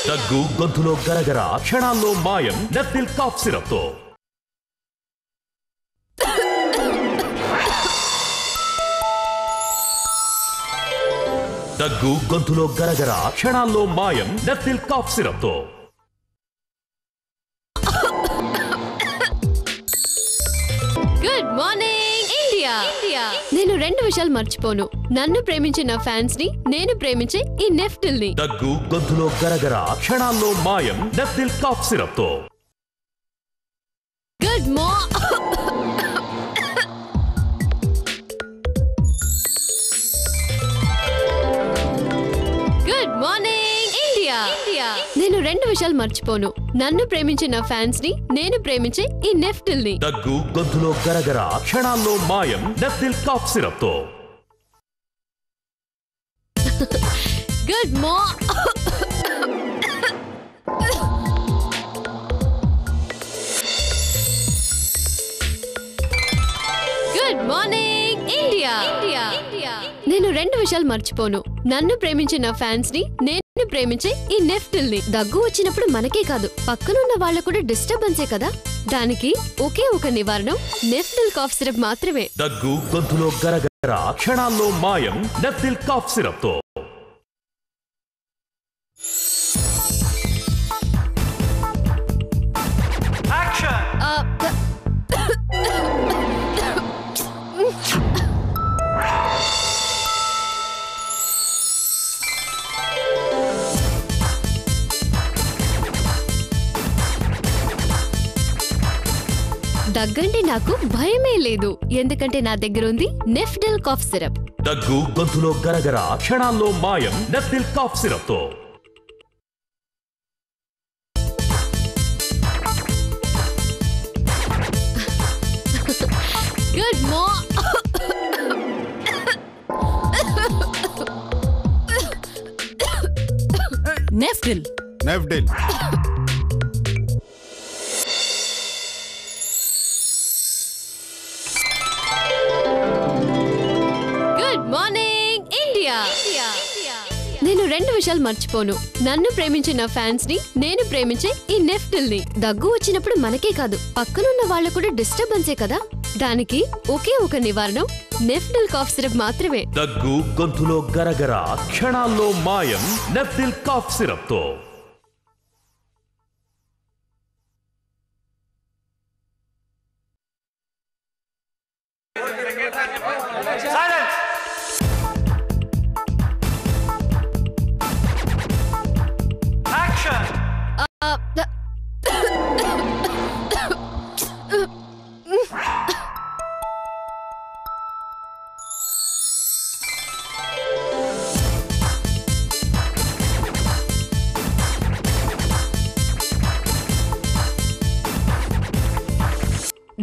దగ్గు గొంతులో గరగర క్షణాల్లో మాయం నెఫ్టిల్ కాఫ్ సిరప్ తో. దగ్గు గొంతులో గరగర క్షణాల్లో మాయం నెఫ్టిల్ కాఫ్ సిరప్ తో. Good morning India. నేను 2 విషయాలు మర్చిపోను. నన్ను ప్రేమించే నా ఫ్యాన్స్ ని, నేను ప్రేమించే ఈ నెఫ్టిల్ ని. దగ్గు గొంతులో గరగర క్షణాల్లో మాయం నెఫ్టిల్ కాఫ్ సిరప్ తో. Good morning India. నేను 2 విషయాలు మర్చిపోను. నన్ను ప్రేమించే నా ఫ్యాన్స్ ని, నేను ప్రేమించే ఈ నెఫ్టిల్ ని. దగ్గు గొంతులో గరగర క్షణాల్లో మాయం నెఫ్టిల్ కాఫ్ సిరప్ తో. Good morning India. నేను 2 విషయాలు మర్చిపోను. నన్ను ప్రేమించే నా ఫ్యాన్స్ ని, నేను ప్రేమించే ఈ నెఫ్టిల్ ని. దగ్గు వచ్చినప్పుడు మనకే కాదు, పక్కనున్న వాళ్ళకు కూడా డిస్టర్బెన్సే కదా. దానికి ఒకే ఒక నివారణం నెఫ్టిల్ కాఫ్ సిరప్ మాత్రమే. దగ్గు గొంతులో గరగర క్షణాల్లో మాయం నెఫ్టిల్ కాఫ్ సిరప్ తో. దగ్గంటే నాకు భయమే లేదు, ఎందుకంటే నా దగ్గర ఉంది నెఫ్టిల్ కాఫ్ సిరప్. దగ్గు గొంతులో గరగర క్షణాల్లో మాయం నెఫ్టిల్ కాఫ్ సిరప్ తో. Good Neftil. Morning India. నేను 2 విషయాలు మర్చిపోను. నన్ను ప్రేమించే నా ఫ్యాన్స్ ని, నేను ప్రేమించే ఈ నెఫ్టిల్ ని. దగ్గు వచ్చినప్పుడు మనకే కాదు, పక్కనున్న వాళ్ళకు కూడా డిస్టర్బెన్సే కదా. దానికి ఒకే ఒక నివారణం నెఫ్టిల్ కాఫ్ సిరప్ మాత్రమే. దగ్గు గొంతులో గరగర క్షణాల్లో మాయం నెఫ్టిల్ కాఫ్ సిరప్ తో.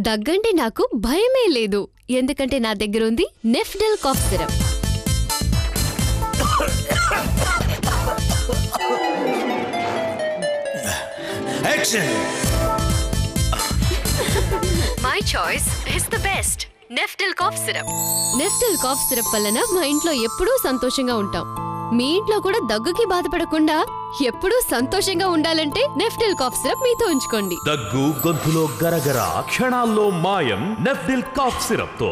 దగ్గంటే నాకు భయమే లేదు, ఎందుకంటే నా దగ్గర ఉంది Neftil cough syrup. My choice is the best Neftil cough syrup. Neftil cough syrup వలన మా ఇంట్లో ఎప్పుడూ సంతోషంగా ఉంటాం. మీ ఇంట్లో కూడా దగ్గుకి బాధపడకుండా ఎప్పుడూ సంతోషంగా ఉండాలంటే నెఫ్టిల్ కాఫ్ సిరప్ మీతో ఉంచుకోండి. దగ్గు గొంతులో గరగర క్షణాల్లో మాయం నెఫ్టిల్ కాఫ్ సిరప్ తో.